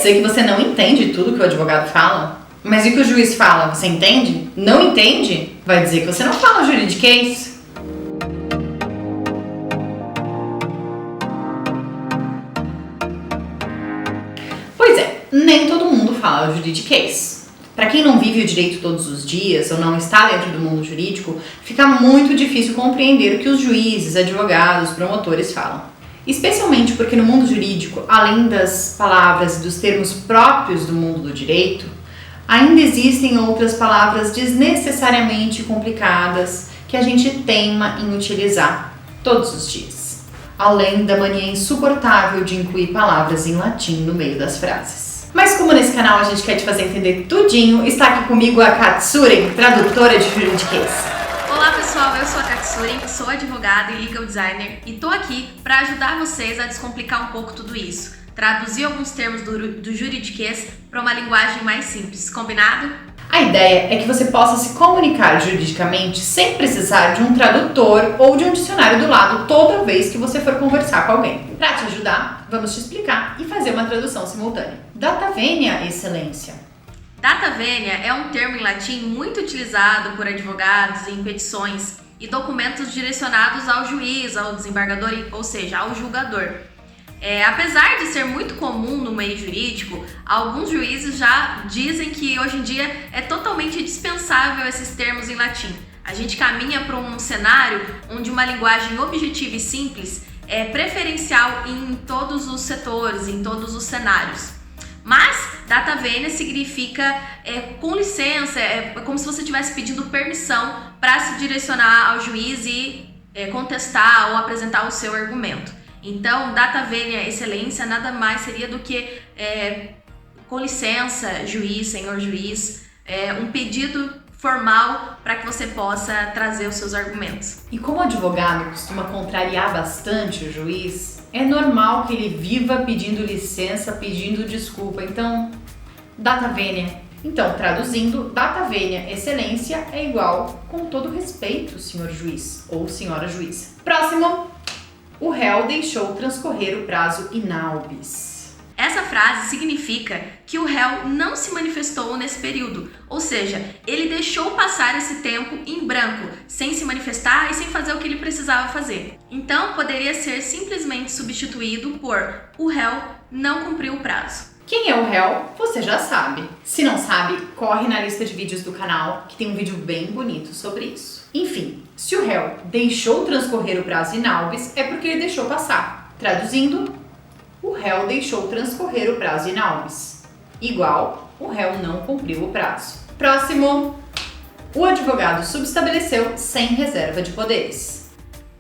dizer que você não entende tudo que o advogado fala? Mas e o que o juiz fala, você entende? Não entende? Vai dizer que você não fala juridiquês? Pois é, nem todo mundo fala juridiquês. Para quem não vive o direito todos os dias ou não está dentro do mundo jurídico, fica muito difícil compreender o que os juízes, advogados, promotores falam. Especialmente porque no mundo jurídico, além das palavras e dos termos próprios do mundo do direito, ainda existem outras palavras desnecessariamente complicadas que a gente teima em utilizar todos os dias. Além da mania insuportável de incluir palavras em latim no meio das frases. Mas como nesse canal a gente quer te fazer entender tudinho, está aqui comigo a Katsuren, tradutora de juridiquês. Olá pessoal, eu sou a Katsuren, sou advogada e legal designer e tô aqui para ajudar vocês a descomplicar um pouco tudo isso. Traduzir alguns termos do juridiquês para uma linguagem mais simples, combinado? A ideia é que você possa se comunicar juridicamente sem precisar de um tradutor ou de um dicionário do lado toda vez que você for conversar com alguém. Para te ajudar, vamos te explicar e fazer uma tradução simultânea. Data venia, excelência. Data venia é um termo em latim muito utilizado por advogados em petições e documentos direcionados ao juiz, ao desembargador, ou seja, ao julgador. Apesar de ser muito comum no meio jurídico, alguns juízes já dizem que hoje em dia é totalmente dispensável esses termos em latim. A gente caminha para um cenário onde uma linguagem objetiva e simples é preferencial em todos os setores, em todos os cenários. Mas data venia significa com licença, é como se você estivesse pedindo permissão para se direcionar ao juiz e contestar ou apresentar o seu argumento. Então, data venia, excelência, nada mais seria do que, com licença, juiz, senhor juiz, um pedido formal para que você possa trazer os seus argumentos. E como o advogado costuma contrariar bastante o juiz, é normal que ele viva pedindo licença, pedindo desculpa. Então, data venia. Então, traduzindo, data venia, excelência é igual com todo respeito, senhor juiz ou senhora juíza. Próximo. O réu deixou transcorrer o prazo inalbis. Essa frase significa que o réu não se manifestou nesse período, ou seja, ele deixou passar esse tempo em branco, sem se manifestar e sem fazer o que ele precisava fazer. Então, poderia ser simplesmente substituído por o réu não cumpriu o prazo. Quem é o réu? Você já sabe. Se não sabe, corre na lista de vídeos do canal, que tem um vídeo bem bonito sobre isso. Enfim, se o réu deixou transcorrer o prazo inalbis, é porque ele deixou passar. Traduzindo, o réu deixou transcorrer o prazo inalbis. Igual, o réu não cumpriu o prazo. Próximo. O advogado subestabeleceu sem reserva de poderes.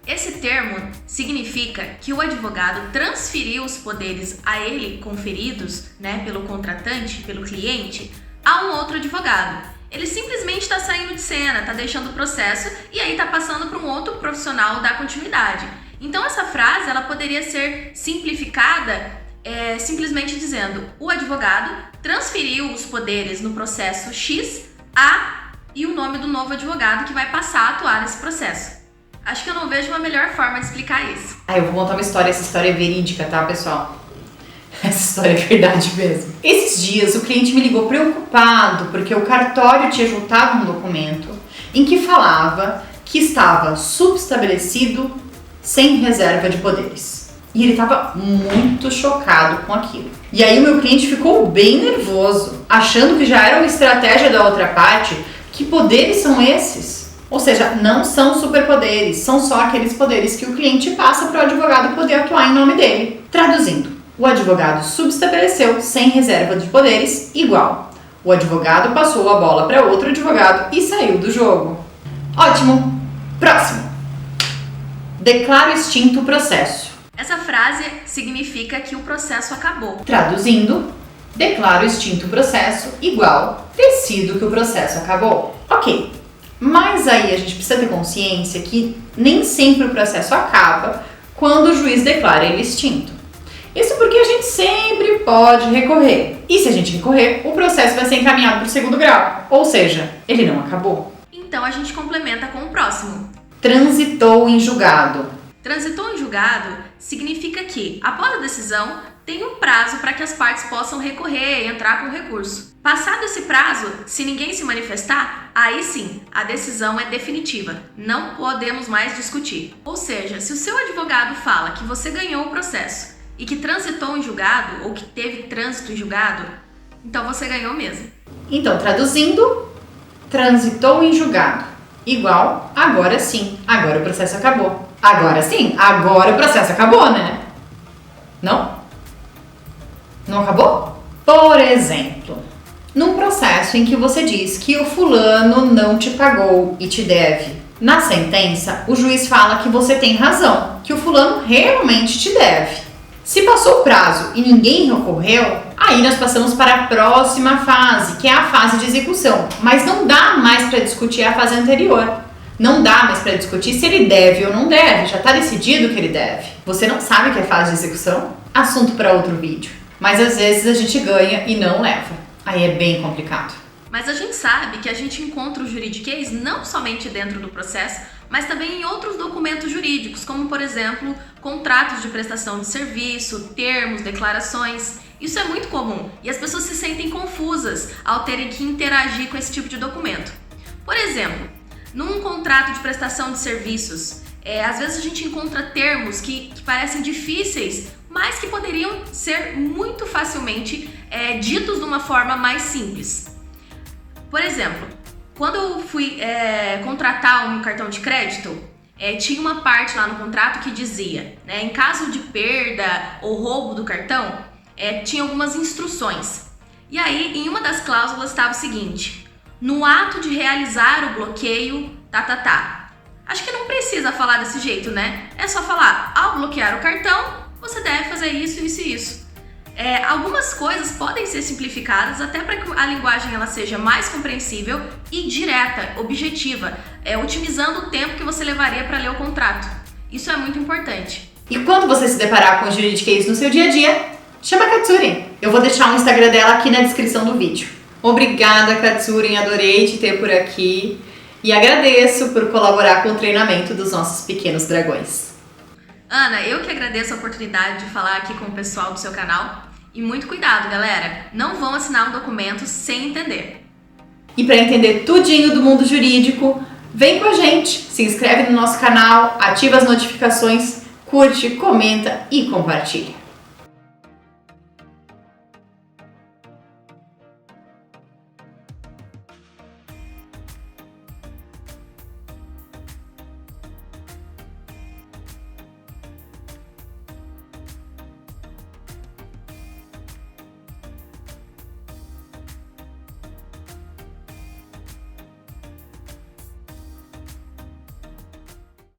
Esse termo significa que o advogado transferiu os poderes a ele conferidos, pelo contratante, pelo cliente, a um outro advogado. Ele simplesmente está saindo de cena, está deixando o processo e aí está passando para um outro profissional dar continuidade. Então essa frase ela poderia ser simplificada simplesmente dizendo o advogado transferiu os poderes no processo X e o nome do novo advogado que vai passar a atuar nesse processo. Acho que eu não vejo uma melhor forma de explicar isso. Eu vou contar uma história, essa história é verídica, tá, pessoal? Essa história é verdade mesmo. Esses dias o cliente me ligou preocupado porque o cartório tinha juntado um documento em que falava que estava subestabelecido sem reserva de poderes. E ele estava muito chocado com aquilo. E aí o meu cliente ficou bem nervoso, achando que já era uma estratégia da outra parte. Que poderes são esses? Ou seja, não são superpoderes, são só aqueles poderes que o cliente passa para o advogado poder atuar em nome dele. Traduzindo. O advogado subestabeleceu sem reserva de poderes igual. O advogado passou a bola para outro advogado e saiu do jogo. Ótimo! Próximo. Declaro extinto o processo. Essa frase significa que o processo acabou. Traduzindo, declaro extinto o processo igual decido que o processo acabou. Ok, mas aí a gente precisa ter consciência que nem sempre o processo acaba quando o juiz declara ele extinto. Isso porque a gente sempre pode recorrer. E se a gente recorrer, o processo vai ser encaminhado para o segundo grau. Ou seja, ele não acabou. Então a gente complementa com o próximo. Transitou em julgado. Transitou em julgado significa que, após a decisão, tem um prazo para que as partes possam recorrer e entrar com recurso. Passado esse prazo, se ninguém se manifestar, aí sim, a decisão é definitiva. Não podemos mais discutir. Ou seja, se o seu advogado fala que você ganhou o processo e que transitou em julgado ou que teve trânsito em julgado, então você ganhou mesmo. Então, traduzindo, transitou em julgado. Igual, agora sim, agora o processo acabou. Agora sim, agora o processo acabou, né? Não? Não acabou? Por exemplo, num processo em que você diz que o fulano não te pagou e te deve, na sentença, o juiz fala que você tem razão, que o fulano realmente te deve. Se passou o prazo e ninguém recorreu, aí nós passamos para a próxima fase, que é a fase de execução. Mas não dá mais para discutir a fase anterior. Não dá mais para discutir se ele deve ou não deve, já está decidido que ele deve. Você não sabe o que é fase de execução? Assunto para outro vídeo. Mas às vezes a gente ganha e não leva. Aí é bem complicado. Mas a gente sabe que a gente encontra o juridiquês não somente dentro do processo, mas também em outros documentos jurídicos, como por exemplo, contratos de prestação de serviço, termos, declarações. Isso é muito comum e as pessoas se sentem confusas ao terem que interagir com esse tipo de documento. Por exemplo, num contrato de prestação de serviços, às vezes a gente encontra termos que parecem difíceis, mas que poderiam ser muito facilmente ditos de uma forma mais simples. Por exemplo, quando eu fui contratar um cartão de crédito, tinha uma parte lá no contrato que dizia, né, em caso de perda ou roubo do cartão, tinha algumas instruções. E aí, em uma das cláusulas estava o seguinte: no ato de realizar o bloqueio, Acho que não precisa falar desse jeito, né? É só falar, ao bloquear o cartão, você deve fazer isso, isso e isso. Algumas coisas podem ser simplificadas até para que a linguagem ela seja mais compreensível e direta, objetiva, otimizando o tempo que você levaria para ler o contrato. Isso é muito importante. E quando você se deparar com o juridiquês no seu dia a dia, chama a Katsurin. Eu vou deixar o Instagram dela aqui na descrição do vídeo. Obrigada, Katsurin, adorei te ter por aqui e agradeço por colaborar com o treinamento dos nossos pequenos dragões. Ana, eu que agradeço a oportunidade de falar aqui com o pessoal do seu canal. E muito cuidado, galera. Não vão assinar um documento sem entender. E para entender tudinho do mundo jurídico, vem com a gente. Se inscreve no nosso canal, ativa as notificações, curte, comenta e compartilha.